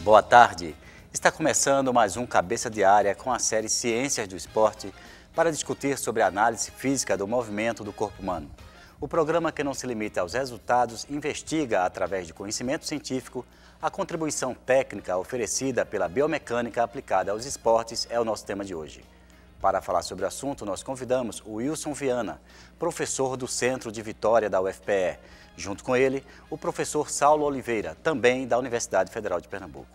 Boa tarde. Está começando mais um Cabeça Diária com a série Ciências do Esporte para discutir sobre a análise física do movimento do corpo humano. O programa, que não se limita aos resultados, investiga, através de conhecimento científico, a contribuição técnica oferecida pela biomecânica aplicada aos esportes é o nosso tema de hoje. Para falar sobre o assunto, nós convidamos o Wilson Viana, professor do Centro de Vitória da UFPE. Junto com ele, o professor Saulo Oliveira, também da Universidade Federal de Pernambuco.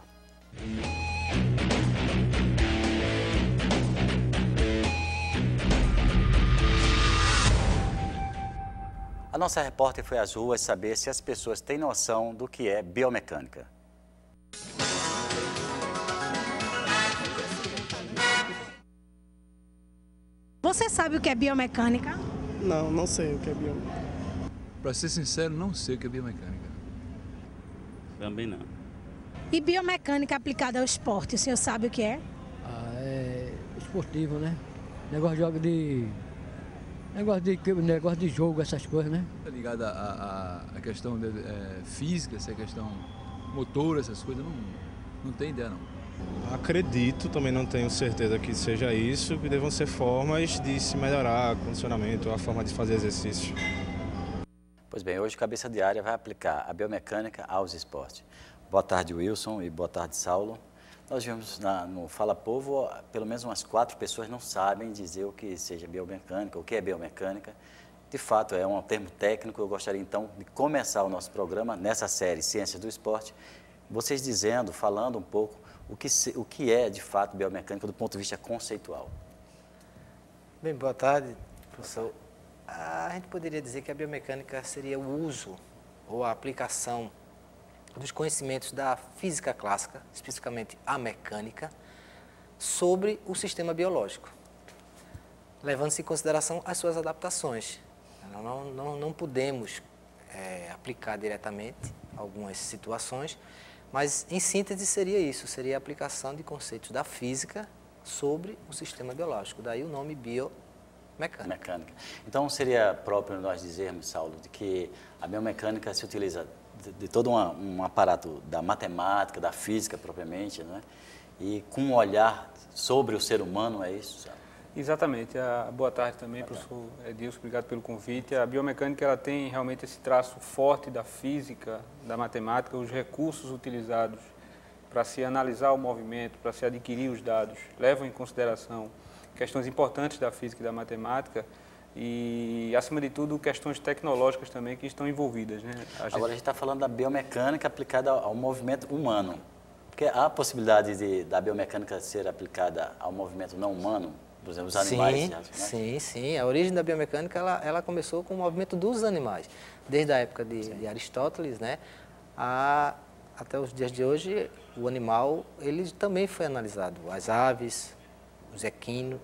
A nossa repórter foi às ruas saber se as pessoas têm noção do que é biomecânica. Você sabe o que é biomecânica? Não, não sei o que é biomecânica. Para ser sincero, não sei o que é biomecânica. Também não. E biomecânica aplicada ao esporte, o senhor sabe o que é? É esportivo, né? Negócio de jogo, essas coisas, né? Está ligada à questão física, essa questão motora, essas coisas, não tem ideia não. Acredito, também não tenho certeza que seja isso, que devam ser formas de se melhorar o condicionamento, a forma de fazer exercício. Pois bem, hoje o Cabeça Diária vai aplicar a biomecânica aos esportes. Boa tarde, Wilson, e boa tarde, Saulo. Nós vimos no Fala Povo, pelo menos umas 4 pessoas não sabem dizer o que seja biomecânica, o que é biomecânica. De fato, é um termo técnico. Eu gostaria, então, de começar o nosso programa nessa série Ciências do Esporte, vocês falando um pouco o que é, de fato, biomecânica do ponto de vista conceitual. Bem, boa tarde, professor. A gente poderia dizer que a biomecânica seria o uso ou a aplicação dos conhecimentos da física clássica, especificamente a mecânica, sobre o sistema biológico, levando-se em consideração as suas adaptações. Não podemos aplicar diretamente algumas situações, mas, em síntese, seria isso, seria a aplicação de conceitos da física sobre o sistema biológico, daí o nome biomecânica. Então, seria próprio nós dizermos, Saulo, de que a biomecânica se utiliza de todo um aparato da matemática, da física propriamente, né? E com um olhar sobre o ser humano, é isso, Saulo? Exatamente. Boa tarde também, professor Edilson, obrigado pelo convite. A biomecânica ela tem realmente esse traço forte da física, da matemática, os recursos utilizados para se analisar o movimento, para se adquirir os dados, levam em consideração questões importantes da física e da matemática e, acima de tudo, questões tecnológicas também que estão envolvidas, né? Agora a gente está falando da biomecânica aplicada ao movimento humano. Porque há a possibilidade da biomecânica ser aplicada ao movimento não humano? Por exemplo, os animais. Sim. A origem da biomecânica ela começou com o movimento dos animais. Desde a época de Aristóteles, né, até os dias de hoje, o animal ele também foi analisado. As aves, os equinos,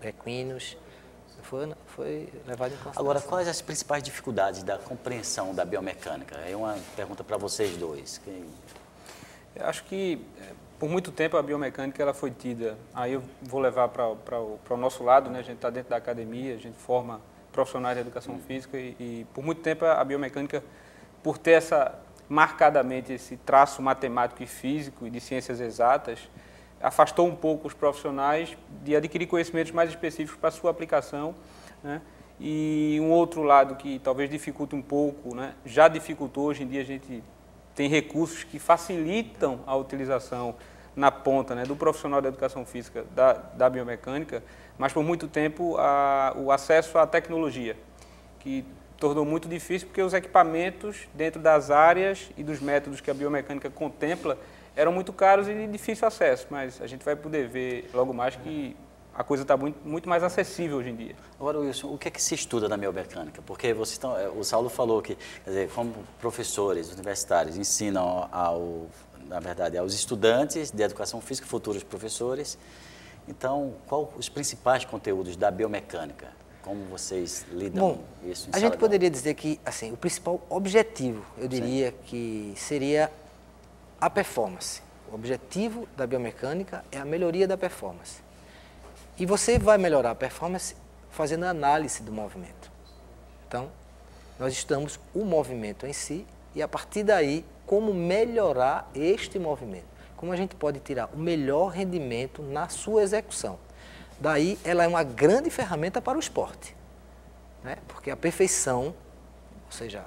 foi levado em consideração. Agora, quais as principais dificuldades da compreensão da biomecânica? É uma pergunta para vocês dois. Eu acho que, por muito tempo, a biomecânica ela foi tida, aí eu vou levar para o nosso lado, né? A gente está dentro da academia, a gente forma profissionais de educação física e, por muito tempo, a biomecânica, por ter marcadamente esse traço matemático e físico e de ciências exatas, afastou um pouco os profissionais de adquirir conhecimentos mais específicos para a sua aplicação, né? E um outro lado que talvez dificulte um pouco, né? Já dificultou, hoje em dia a gente tem recursos que facilitam a utilização na ponta, né, do profissional da educação física, da biomecânica, mas por muito tempo o acesso à tecnologia, que tornou muito difícil porque os equipamentos dentro das áreas e dos métodos que a biomecânica contempla eram muito caros e de difícil acesso, mas a gente vai poder ver logo mais que a coisa está muito mais acessível hoje em dia. Agora, Wilson, o que é que se estuda na biomecânica? Porque o Saulo falou que, quer dizer, como professores universitários ensinam na verdade, aos estudantes de educação física, futuros professores. Então, quais os principais conteúdos da biomecânica? Como vocês lidam com isso? A gente poderia dizer que, assim, o principal objetivo, eu diria que seria a performance. O objetivo da biomecânica é a melhoria da performance. E você vai melhorar a performance fazendo a análise do movimento. Então, nós estudamos o movimento em si e, a partir daí, como melhorar este movimento. como a gente pode tirar o melhor rendimento na sua execução. Daí, ela é uma grande ferramenta para o esporte, né? Porque a perfeição, ou seja,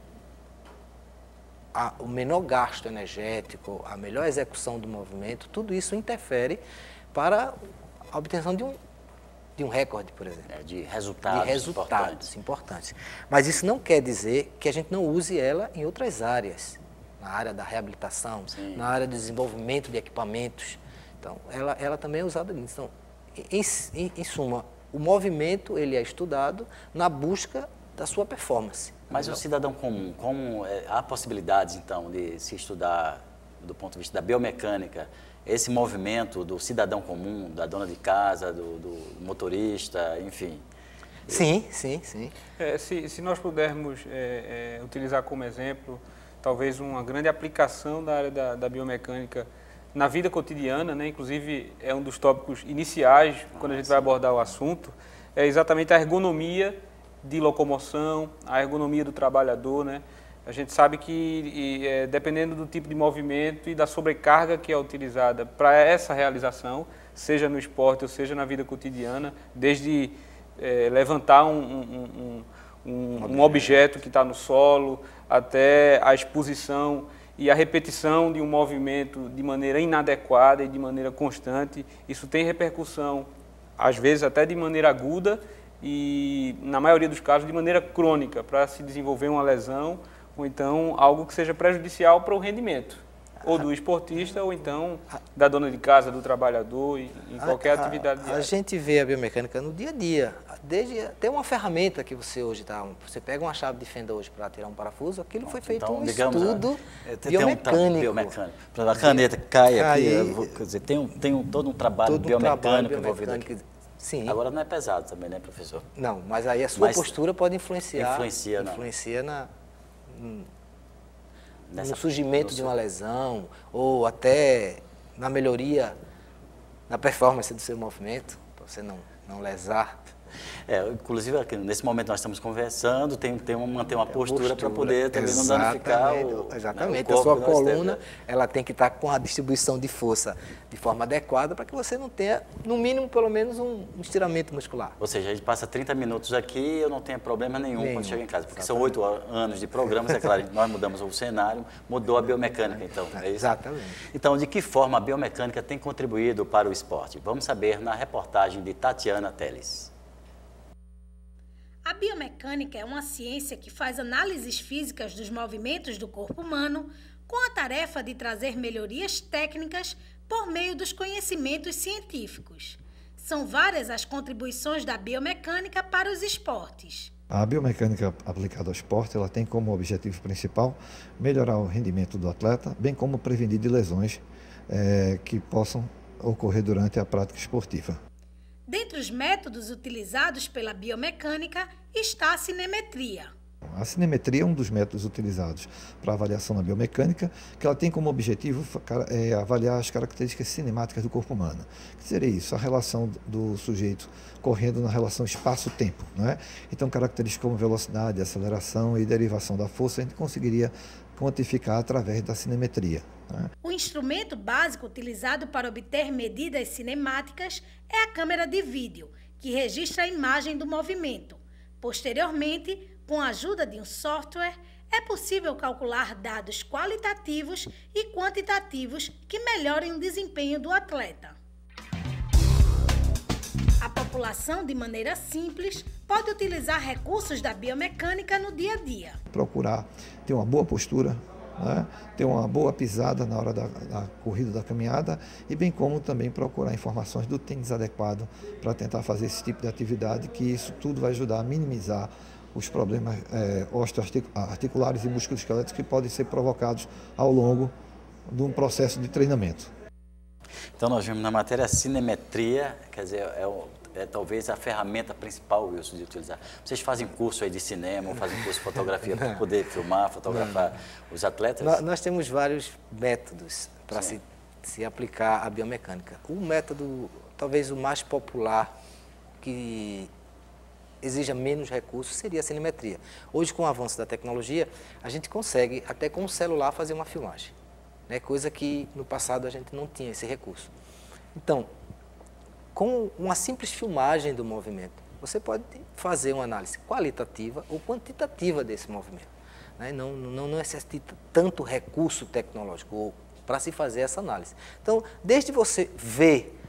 o menor gasto energético, a melhor execução do movimento, tudo isso interfere para a obtenção de um recorde, por exemplo. De resultados importantes. Mas isso não quer dizer que a gente não use ela em outras áreas, na área da reabilitação, Sim. na área do desenvolvimento de equipamentos. Então, ela também é usada nisso. Então, em suma, o movimento ele é estudado na busca da sua performance. Mas o cidadão comum, há possibilidades, então, de se estudar, do ponto de vista da biomecânica, esse movimento do cidadão comum, da dona de casa, do motorista, enfim? Sim. Se nós pudermos utilizar como exemplo, talvez uma grande aplicação da área da biomecânica na vida cotidiana, né? Inclusive é um dos tópicos iniciais, quando a gente vai abordar o assunto, é exatamente a ergonomia de locomoção, a ergonomia do trabalhador, né? A gente sabe que, dependendo do tipo de movimento e da sobrecarga que é utilizada para essa realização, seja no esporte ou seja na vida cotidiana, desde levantar um objeto que está no solo, até a exposição e a repetição de um movimento de maneira inadequada e de maneira constante, isso tem repercussão, às vezes até de maneira aguda e, na maioria dos casos, de maneira crônica, para se desenvolver uma lesão, ou então algo que seja prejudicial para o rendimento, ou do esportista, ou então da dona de casa, do trabalhador, em qualquer atividade diária. A gente vê a biomecânica no dia a dia. Tem uma ferramenta que você hoje você pega uma chave de fenda hoje para tirar um parafuso, aquilo foi feito um estudo biomecânico. A caneta cai aqui, quer dizer, tem todo um trabalho biomecânico envolvido aqui. Sim. Agora não é pesado também, né, professor? Não, mas aí a sua postura pode influenciar no surgimento de uma lesão, ou até na melhoria, na performance do seu movimento, para você não lesar. Inclusive, aqui, nesse momento nós estamos conversando, manter uma postura para poder também não danificar Exatamente, a sua coluna ela tem que estar com a distribuição de força de forma adequada para que você não tenha, no mínimo, pelo menos um estiramento muscular. Ou seja, a gente passa 30 minutos aqui e eu não tenho problema nenhum quando chego em casa, porque são 8 anos de programas, é claro, nós mudamos o cenário, mudou a biomecânica, então, é isso? Exatamente. Então, de que forma a biomecânica tem contribuído para o esporte? Vamos saber na reportagem de Tatiana Teles. A biomecânica é uma ciência que faz análises físicas dos movimentos do corpo humano com a tarefa de trazer melhorias técnicas por meio dos conhecimentos científicos. São várias as contribuições da biomecânica para os esportes. A biomecânica aplicada ao esporte ela tem como objetivo principal melhorar o rendimento do atleta, bem como prevenir de lesões que possam ocorrer durante a prática esportiva. Dentre os métodos utilizados pela biomecânica está a cinemetria. A cinemetria é um dos métodos utilizados para avaliação da biomecânica, que ela tem como objetivo avaliar as características cinemáticas do corpo humano. O que seria isso? A relação do sujeito correndo na relação espaço-tempo, não é? Então, características como velocidade, aceleração e derivação da força a gente conseguiria quantificar através da cinemetria. O instrumento básico utilizado para obter medidas cinemáticas é a câmera de vídeo, que registra a imagem do movimento. Posteriormente, com a ajuda de um software, é possível calcular dados qualitativos e quantitativos que melhorem o desempenho do atleta. A população, de maneira simples, pode utilizar recursos da biomecânica no dia a dia. Procurar ter uma boa postura, né? Ter uma boa pisada na hora da corrida, da caminhada, e bem como também procurar informações do tênis adequado para tentar fazer esse tipo de atividade, que isso tudo vai ajudar a minimizar os problemas osteoarticulares e musculoesqueléticos que podem ser provocados ao longo de um processo de treinamento. Então nós vimos na matéria a cinemetria, quer dizer, talvez a ferramenta principal, Wilson, de utilizar. Vocês fazem curso aí de cinema, ou fazem curso de fotografia para poder filmar, fotografar os atletas? Nós temos vários métodos para se aplicar a biomecânica. O método, talvez o mais popular, que exija menos recursos, seria a cinemetria. Hoje, com o avanço da tecnologia, a gente consegue, até com o celular, fazer uma filmagem. né? Coisa que no passado a gente não tinha esse recurso. Então, com uma simples filmagem do movimento, você pode fazer uma análise qualitativa ou quantitativa desse movimento, né? Não necessita tanto recurso tecnológico para se fazer essa análise. Então, desde você ver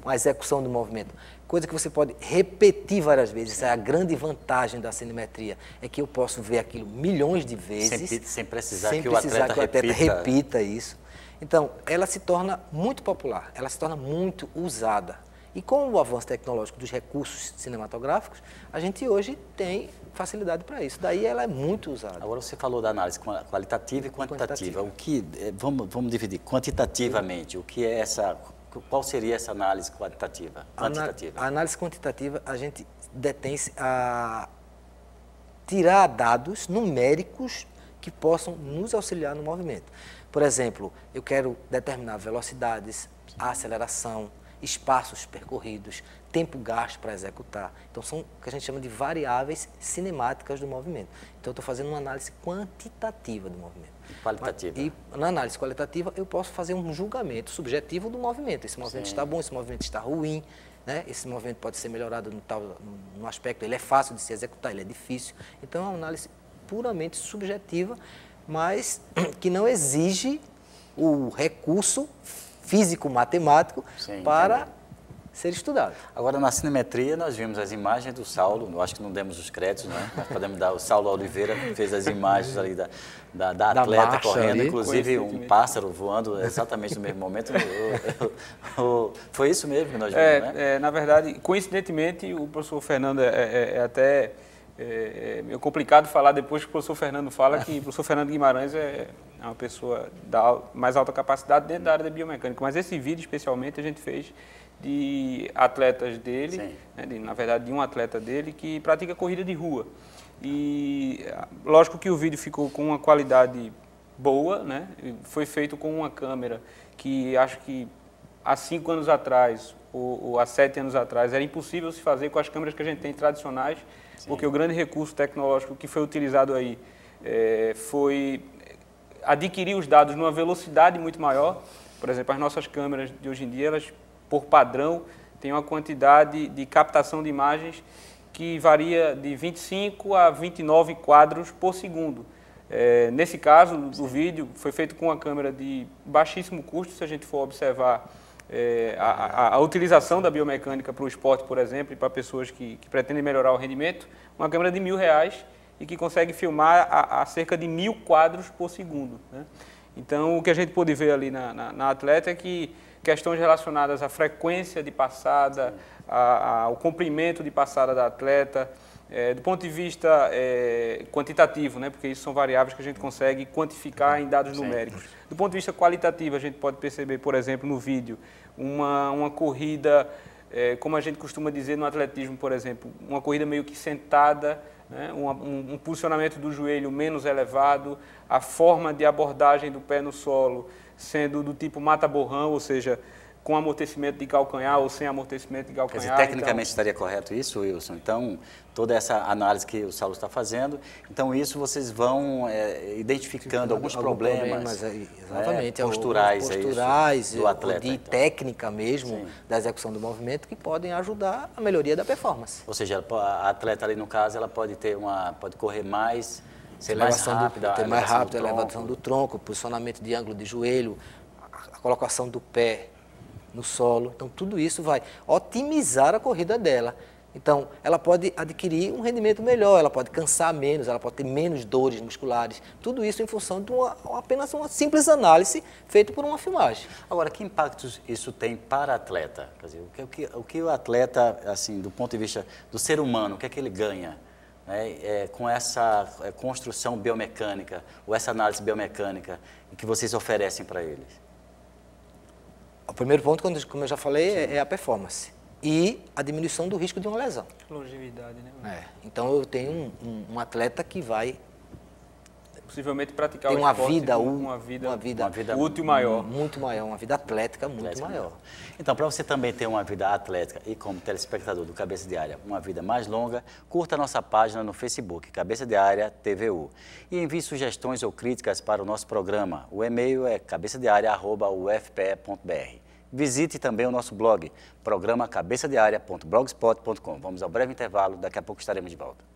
a execução do movimento, coisa que você pode repetir várias vezes, essa é a grande vantagem da cinemetria, é que eu posso ver aquilo milhões de vezes, sem precisar que o atleta repita isso. Então, ela se torna muito popular, ela se torna muito usada. E com o avanço tecnológico dos recursos cinematográficos, a gente hoje tem facilidade para isso. Daí ela é muito usada. Agora você falou da análise qualitativa e quantitativa. Vamos dividir quantitativamente. O que é essa? Qual seria essa análise quantitativa? A análise quantitativa, a gente detém-se a tirar dados numéricos que possam nos auxiliar no movimento. Por exemplo, eu quero determinar velocidades, a aceleração, espaços percorridos, tempo gasto para executar. Então, são o que a gente chama de variáveis cinemáticas do movimento. Então, eu estou fazendo uma análise quantitativa do movimento. Qualitativa. E na análise qualitativa, eu posso fazer um julgamento subjetivo do movimento. Esse movimento está bom, esse movimento está ruim, né? Esse movimento pode ser melhorado no aspecto, ele é fácil de se executar, ele é difícil. Então, é uma análise puramente subjetiva, mas que não exige o recurso físico-matemático para ser estudado. Agora, na cinemetria, nós vimos as imagens do Saulo, eu acho que não demos os créditos, né? Nós podemos dar, o Saulo Oliveira fez as imagens ali da atleta correndo, ali, inclusive um pássaro voando exatamente no mesmo momento. Foi isso mesmo que nós vimos, né? Na verdade, coincidentemente, o professor Fernando é até meio complicado falar depois que o professor Fernando fala que o professor Fernando Guimarães é uma pessoa da mais alta capacidade dentro da área da biomecânica, mas esse vídeo especialmente a gente fez de atletas dele, né, na verdade de um atleta dele que pratica corrida de rua. E lógico que o vídeo ficou com uma qualidade boa, né? Foi feito com uma câmera que acho que há 5 anos atrás ou há 7 anos atrás era impossível se fazer com as câmeras que a gente tem tradicionais, porque o grande recurso tecnológico que foi utilizado aí foi adquirir os dados numa velocidade muito maior. Por exemplo, as nossas câmeras de hoje em dia, elas, por padrão, têm uma quantidade de captação de imagens que varia de 25 a 29 quadros por segundo. Nesse caso, o vídeo foi feito com uma câmera de baixíssimo custo, se a gente for observar a utilização da biomecânica para o esporte, por exemplo, e para pessoas que pretendem melhorar o rendimento, uma câmera de R$1.000 e que consegue filmar a cerca de 1000 quadros por segundo, né? Então, o que a gente pôde ver ali na atleta é que questões relacionadas à frequência de passada, ao comprimento de passada da atleta, do ponto de vista quantitativo, né? Porque isso são variáveis que a gente consegue quantificar em dados numéricos. Do ponto de vista qualitativo, a gente pode perceber, por exemplo, no vídeo, uma corrida, como a gente costuma dizer no atletismo, por exemplo, uma corrida meio que sentada, né? Um posicionamento do joelho menos elevado, a forma de abordagem do pé no solo sendo do tipo mata-borrão, ou seja, com amortecimento de calcanhar ou sem amortecimento de calcanhar. Quer dizer, tecnicamente estaria correto isso, Wilson? Então, toda essa análise que o Saulo está fazendo, então isso vocês vão identificando alguns problemas exatamente, posturais do atleta, de técnica mesmo, da execução do movimento, que podem ajudar a melhoria da performance. Ou seja, a atleta ali no caso, ela pode correr mais, ser mais rápida, ter mais rápido, a elevação do tronco, posicionamento de ângulo de joelho, a colocação do pé no solo. Então, tudo isso vai otimizar a corrida dela. Então, ela pode adquirir um rendimento melhor, ela pode cansar menos, ela pode ter menos dores musculares. Tudo isso em função de apenas uma simples análise feita por uma filmagem. Agora, que impactos isso tem para o atleta? Quer dizer, o que o atleta, assim, do ponto de vista do ser humano, o que é que ele ganha, né, com essa construção biomecânica, ou essa análise biomecânica que vocês oferecem para eles? O primeiro ponto, como eu já falei, é a performance e a diminuição do risco de uma lesão. Longevidade, né? Então, eu tenho um atleta que vai possivelmente praticar tem o uma esporte vida, uma vida útil maior. Muito maior, uma vida atlética muito maior. Então, para você também ter uma vida atlética e como telespectador do Cabeça de Área, uma vida mais longa, curta a nossa página no Facebook, Cabeça de Área TVU. E envie sugestões ou críticas para o nosso programa. O e-mail é cabeçadearia@ufpe.br. Visite também o nosso blog, programa cabeçadearia.blogspot.com. Vamos ao breve intervalo, daqui a pouco estaremos de volta.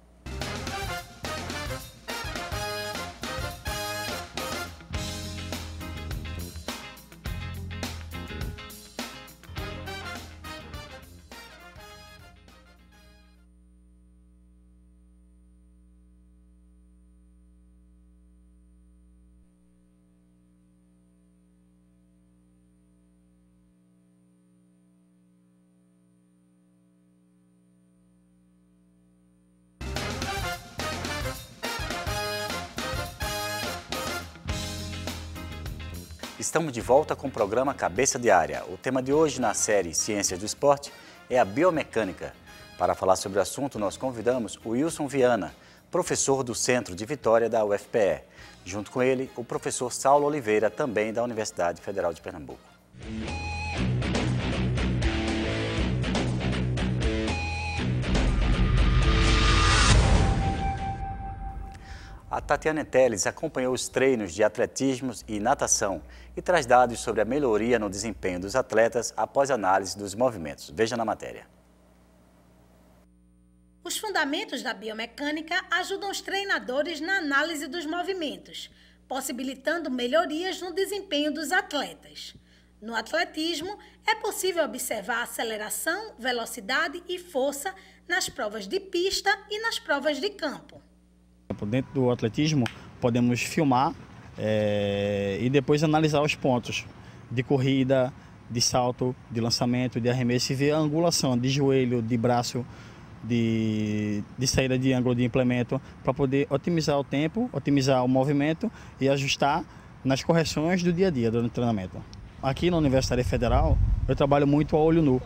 Estamos de volta com o programa Cabeça de Área. O tema de hoje na série Ciências do Esporte é a biomecânica. Para falar sobre o assunto, nós convidamos o Wilson Viana, professor do Centro de Vitória da UFPE. Junto com ele, o professor Saulo Oliveira, também da Universidade Federal de Pernambuco. A Tatiana Teles acompanhou os treinos de atletismo e natação e traz dados sobre a melhoria no desempenho dos atletas após análise dos movimentos. Veja na matéria. Os fundamentos da biomecânica ajudam os treinadores na análise dos movimentos, possibilitando melhorias no desempenho dos atletas. No atletismo, é possível observar aceleração, velocidade e força nas provas de pista e nas provas de campo. Dentro do atletismo, podemos filmar e depois analisar os pontos de corrida, de salto, de lançamento, de arremesso e ver a angulação de joelho, de braço, de saída de ângulo de implemento, para poder otimizar o tempo, otimizar o movimento e ajustar nas correções do dia a dia durante o treinamento. Aqui na Universidade Federal, eu trabalho muito a olho nu.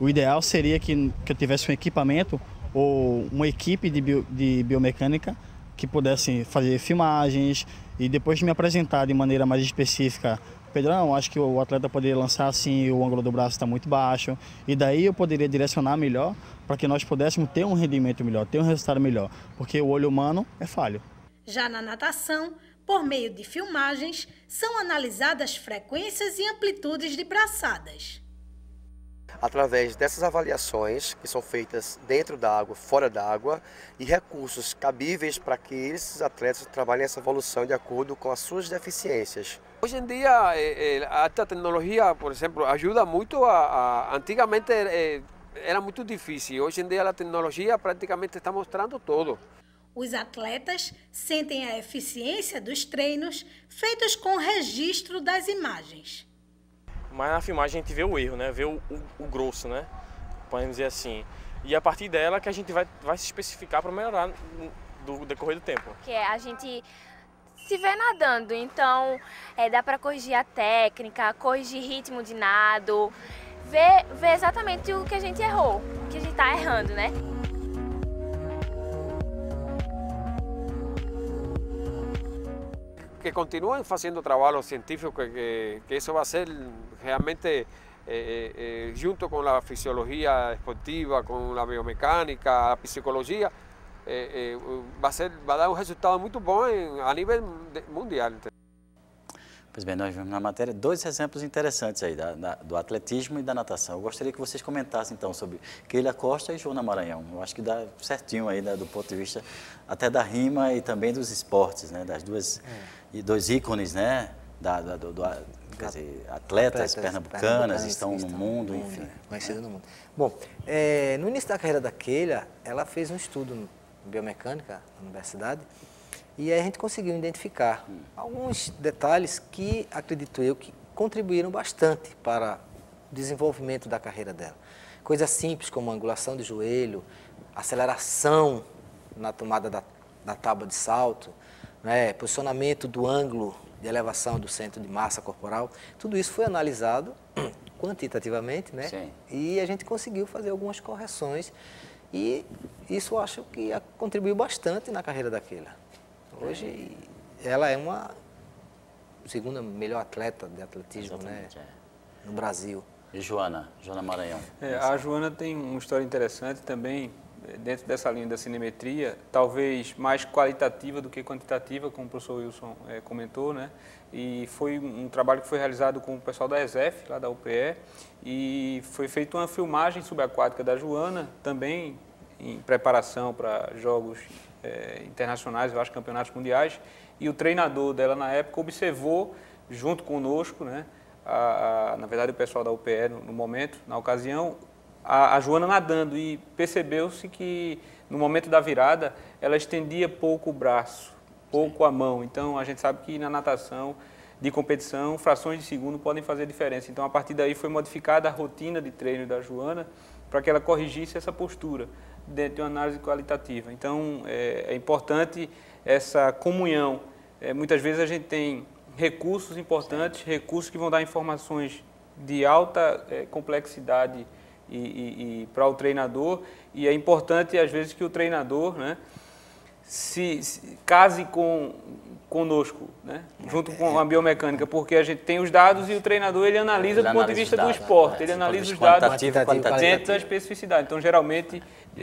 O ideal seria que eu tivesse um equipamento ou uma equipe de biomecânica que pudesse fazer filmagens e depois me apresentar de maneira mais específica. Pedrão, acho que o atleta poderia lançar assim, o ângulo do braço está muito baixo, e daí eu poderia direcionar melhor para que nós pudéssemos ter um rendimento melhor, ter um resultado melhor, porque o olho humano é falho. Já na natação, por meio de filmagens, são analisadas frequências e amplitudes de braçadas. Através dessas avaliações que são feitas dentro da água, fora da água, e recursos cabíveis para que esses atletas trabalhem essa evolução de acordo com as suas deficiências. Hoje em dia, a tecnologia, por exemplo, ajuda muito antigamente era muito difícil, hoje em dia a tecnologia praticamente está mostrando tudo. Os atletas sentem a eficiência dos treinos feitos com registro das imagens. Mas na filmagem a gente vê o erro, né? Vê o grosso, né? Podemos dizer assim. E a partir dela que a gente vai se especificar para melhorar do decorrer do tempo. Que a gente se vê nadando, então dá para corrigir a técnica, corrigir ritmo de nado, ver exatamente o que a gente errou, o que a gente está errando, né? Que continuem fazendo trabalho científico, que isso vai ser realmente, junto com a fisiologia esportiva, com a biomecânica, a psicologia, vai dar um resultado muito bom a nível mundial. Pois bem, nós vimos na matéria dois exemplos interessantes aí, do atletismo e da natação. Eu gostaria que vocês comentassem então sobre Keila Costa e Joana Maranhão. Eu acho que dá certinho aí, né, do ponto de vista até da rima e também dos esportes, né, das duas e dois ícones, né, quer dizer, atletas pernambucanas estão no mundo, enfim. Conhecidas no mundo. Bom, no início da carreira da Keila, ela fez um estudo em biomecânica na universidade e aí a gente conseguiu identificar alguns detalhes que, acredito eu, que contribuíram bastante para o desenvolvimento da carreira dela. Coisas simples como angulação de joelho, aceleração na tomada da tábua de salto, né, posicionamento do ângulo de elevação do centro de massa corporal. Tudo isso foi analisado quantitativamente, né? Sim. E a gente conseguiu fazer algumas correções e isso eu acho que contribuiu bastante na carreira da Keila. Hoje ela é uma segunda melhor atleta de atletismo, né, no Brasil. E Joana Maranhão? A Joana tem uma história interessante também, dentro dessa linha da cinemetria, talvez mais qualitativa do que quantitativa, como o professor Wilson comentou, né? E foi um trabalho que foi realizado com o pessoal da ESEF, lá da UPE, e foi feita uma filmagem subaquática da Joana, também em preparação para jogos internacionais, eu acho, campeonatos mundiais, e o treinador dela na época observou, junto conosco, né, na verdade o pessoal da UPE no momento, na ocasião, a Joana nadando, e percebeu-se que no momento da virada ela estendia pouco o braço, pouco a mão. Então a gente sabe que na natação de competição frações de segundo podem fazer diferença. Então a partir daí foi modificada a rotina de treino da Joana para que ela corrigisse essa postura dentro de uma análise qualitativa. Então é importante essa comunhão. Muitas vezes a gente tem recursos importantes, recursos que vão dar informações de alta complexidade e para o treinador, e é importante às vezes que o treinador, né, se case conosco, né, junto com a biomecânica, porque a gente tem os dados e o treinador ele analisa do ponto de vista do esporte, ele analisa os dados dentro da especificidade. Então, geralmente,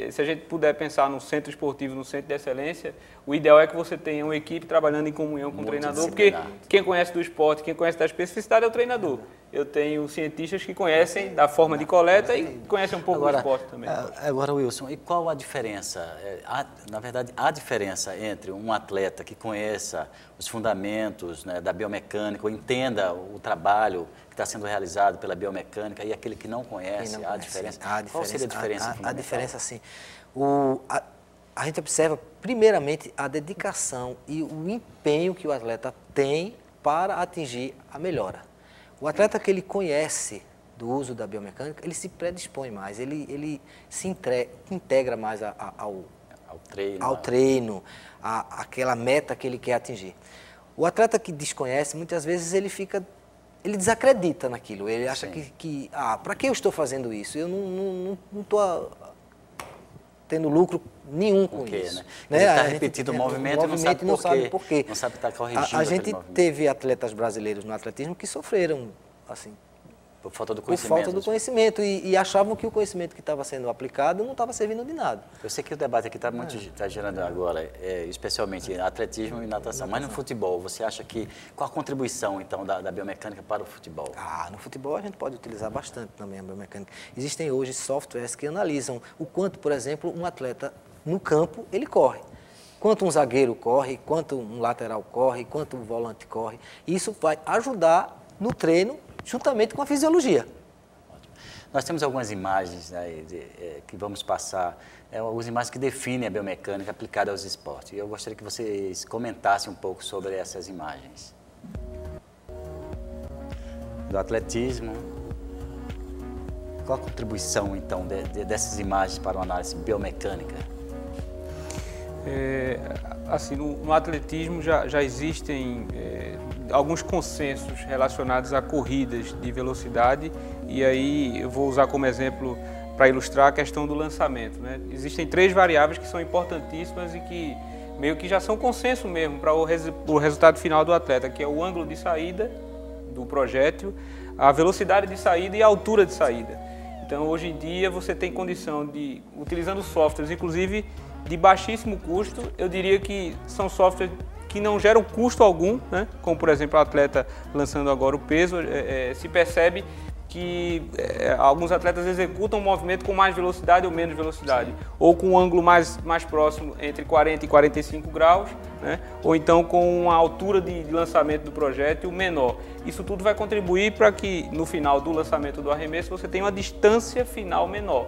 se a gente puder pensar no centro esportivo, no centro de excelência, o ideal é que você tenha uma equipe trabalhando em comunhão com o treinador, porque quem conhece do esporte, quem conhece da especificidade é o treinador. Eu tenho cientistas que conhecem da forma de coleta e conhecem um pouco do esporte também. Agora, Wilson, e qual a diferença? Na verdade, a diferença entre um atleta que conheça os fundamentos, né, da biomecânica, ou entenda o trabalho que está sendo realizado pela biomecânica, e aquele que não conhece, a diferença? Qual seria a diferença? A diferença, assim, a gente observa, primeiramente, a dedicação e o empenho que o atleta tem para atingir a melhora. O atleta que ele conhece do uso da biomecânica, ele se predispõe mais, ele se integra mais ao treino, àquela meta que ele quer atingir. O atleta que desconhece, muitas vezes ele desacredita naquilo, ele acha que para que eu estou fazendo isso? Eu não estou tendo lucro nenhum com isso. Né? Ele está repetindo o movimento e não sabe por quê. Não sabe estar corrigindo. A gente teve atletas brasileiros no atletismo que sofreram, assim, por falta do conhecimento. Por falta do conhecimento e achavam que o conhecimento que estava sendo aplicado não estava servindo de nada. Eu sei que o debate aqui está gerando agora, especialmente atletismo e natação. Mas no futebol, você acha que qual a contribuição então da biomecânica para o futebol? No futebol a gente pode utilizar bastante também a biomecânica. Existem hoje softwares que analisam o quanto, por exemplo, um atleta no campo ele corre. Quanto um zagueiro corre, quanto um lateral corre, quanto um volante corre. Isso vai ajudar no treino, juntamente com a fisiologia. Ótimo. Nós temos algumas imagens, né, que vamos passar, algumas imagens que definem a biomecânica aplicada aos esportes. E eu gostaria que vocês comentassem um pouco sobre essas imagens. Do atletismo. Qual a contribuição, então, dessas imagens para uma análise biomecânica? Assim, no atletismo já existem alguns consensos relacionados a corridas de velocidade, e aí eu vou usar como exemplo para ilustrar a questão do lançamento, né? Existem 3 variáveis que são importantíssimas e que meio que já são consenso mesmo para o resultado final do atleta, que é o ângulo de saída do projétil, a velocidade de saída e a altura de saída. Então, hoje em dia, você tem condição de, utilizando softwares, inclusive de baixíssimo custo, eu diria que são softwares que não geram custo algum, né? Como, por exemplo, o atleta lançando agora o peso, se percebe que alguns atletas executam o movimento com mais velocidade ou menos velocidade, ou com um ângulo mais próximo, entre 40 e 45 graus, né? Ou então com uma altura de lançamento do projétil menor. Isso tudo vai contribuir para que, no final do lançamento do arremesso, você tenha uma distância final menor.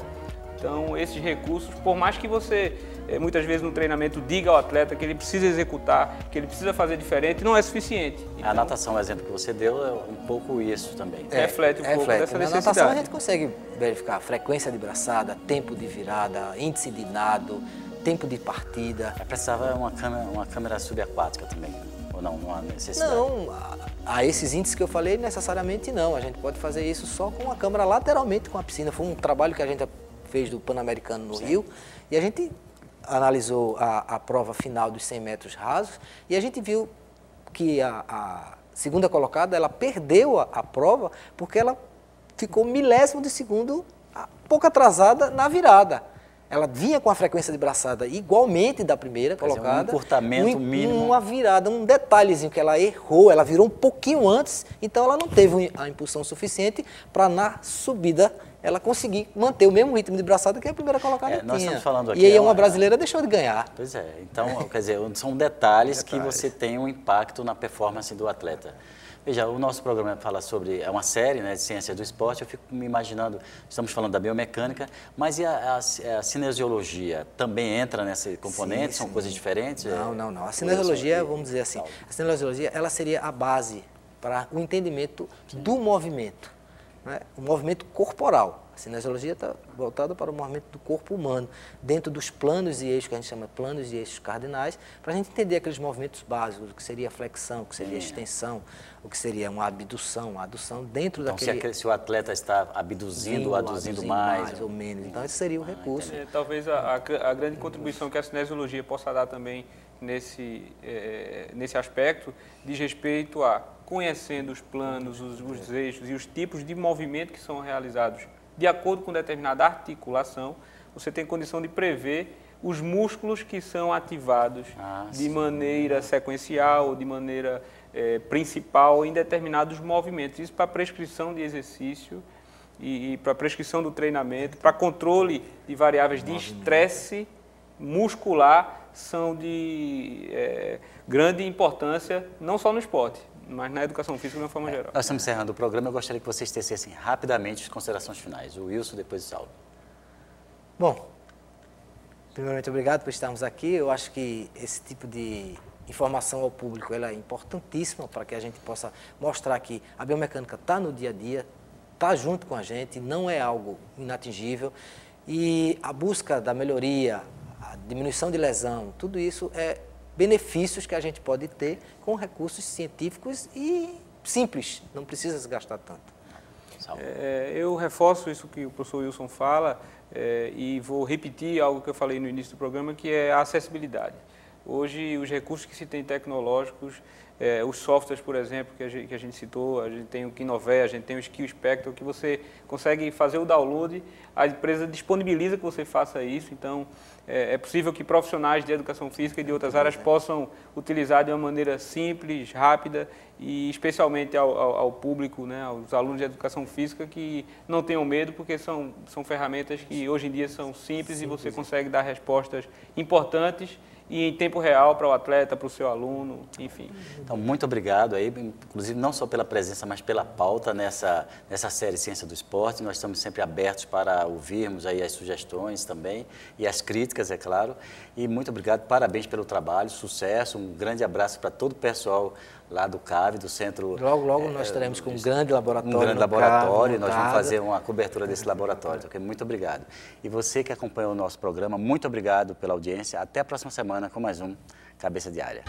Então, esses recursos, por mais que você, muitas vezes no treinamento, diga ao atleta que ele precisa executar, que ele precisa fazer diferente, não é suficiente. Então, a natação, o exemplo que você deu, é um pouco isso também. Reflete um pouco dessa necessidade. Na natação a gente consegue verificar frequência de braçada, tempo de virada, índice de nado, tempo de partida. Precisava uma câmera subaquática também, ou não há necessidade? Não, a esses índices que eu falei, necessariamente não. A gente pode fazer isso só com a câmera lateralmente com a piscina. Foi um trabalho que a gente fez do Pan-Americano no Rio, e a gente analisou a prova final dos 100 metros rasos, e a gente viu que a segunda colocada, ela perdeu a prova porque ela ficou milésimo de segundo, pouco atrasada na virada. Ela vinha com a frequência de braçada igualmente da primeira colocada. Um encurtamento mínimo. Uma virada, um detalhezinho que ela errou, ela virou um pouquinho antes, então ela não teve a impulsão suficiente para na subida ela conseguir manter o mesmo ritmo de braçada que a primeira colocada nós tinha. Estamos falando aqui, e aí uma brasileira deixou de ganhar. Pois é, então, quer dizer, são detalhes que você tem um impacto na performance do atleta. Veja, o nosso programa fala sobre, é uma série, né, de ciência do esporte, eu fico me imaginando, estamos falando da biomecânica, mas e a cinesiologia também entra nesse componente? Sim, são coisas diferentes? Não. A cinesiologia, vamos dizer assim, a cinesiologia, ela seria a base para o entendimento do movimento, né? O movimento corporal. A cinesiologia está voltada para o movimento do corpo humano, dentro dos planos e eixos, que a gente chama de planos e eixos cardinais, para a gente entender aqueles movimentos básicos, o que seria flexão, o que seria extensão, o que seria uma abdução, uma adução dentro daquele... Então, se o atleta está abduzindo ou aduzindo mais ou menos, então esse seria o recurso. Talvez a grande contribuição que a cinesiologia possa dar também nesse aspecto diz respeito a conhecendo os planos, os eixos e os tipos de movimento que são realizados de acordo com determinada articulação, você tem condição de prever os músculos que são ativados de maneira sequencial, de maneira principal em determinados movimentos. Isso para prescrição de exercício e para prescrição do treinamento, para controle de variáveis de estresse muscular, são de grande importância, não só no esporte, mas na educação física de uma forma geral. Nós estamos encerrando o programa, eu gostaria que vocês tecessem rapidamente as considerações finais. O Wilson, depois o Saulo. Bom, primeiramente, obrigado por estarmos aqui. Eu acho que esse tipo de informação ao público ela é importantíssima para que a gente possa mostrar que a biomecânica está no dia a dia, está junto com a gente, não é algo inatingível. E a busca da melhoria, a diminuição de lesão, tudo isso é benefícios que a gente pode ter com recursos científicos e simples, não precisa se gastar tanto. Eu reforço isso que o professor Wilson fala e vou repetir algo que eu falei no início do programa, que é a acessibilidade. Hoje, os recursos que se tem tecnológicos, os softwares, por exemplo, que a gente citou, a gente tem o Kinové, a gente tem o Skill Spectrum, que você consegue fazer o download, a empresa disponibiliza que você faça isso, então é possível que profissionais de educação física e de outras áreas possam utilizar de uma maneira simples, rápida e especialmente ao público, né, aos alunos de educação física que não tenham medo, porque são ferramentas que hoje em dia são simples e você consegue dar respostas importantes e em tempo real para o atleta, para o seu aluno, enfim. Então, muito obrigado aí, inclusive não só pela presença, mas pela pauta nessa série Ciência do Esporte. Nós estamos sempre abertos para ouvirmos aí as sugestões também e as críticas, é claro. E muito obrigado, parabéns pelo trabalho, sucesso, um grande abraço para todo o pessoal lá do CAV, do Centro... Logo nós estaremos com um grande laboratório. Um grande laboratório, nós vamos fazer uma cobertura desse laboratório. Okay? Muito obrigado. E você que acompanhou o nosso programa, muito obrigado pela audiência. Até a próxima semana com mais um Cabeça de Área.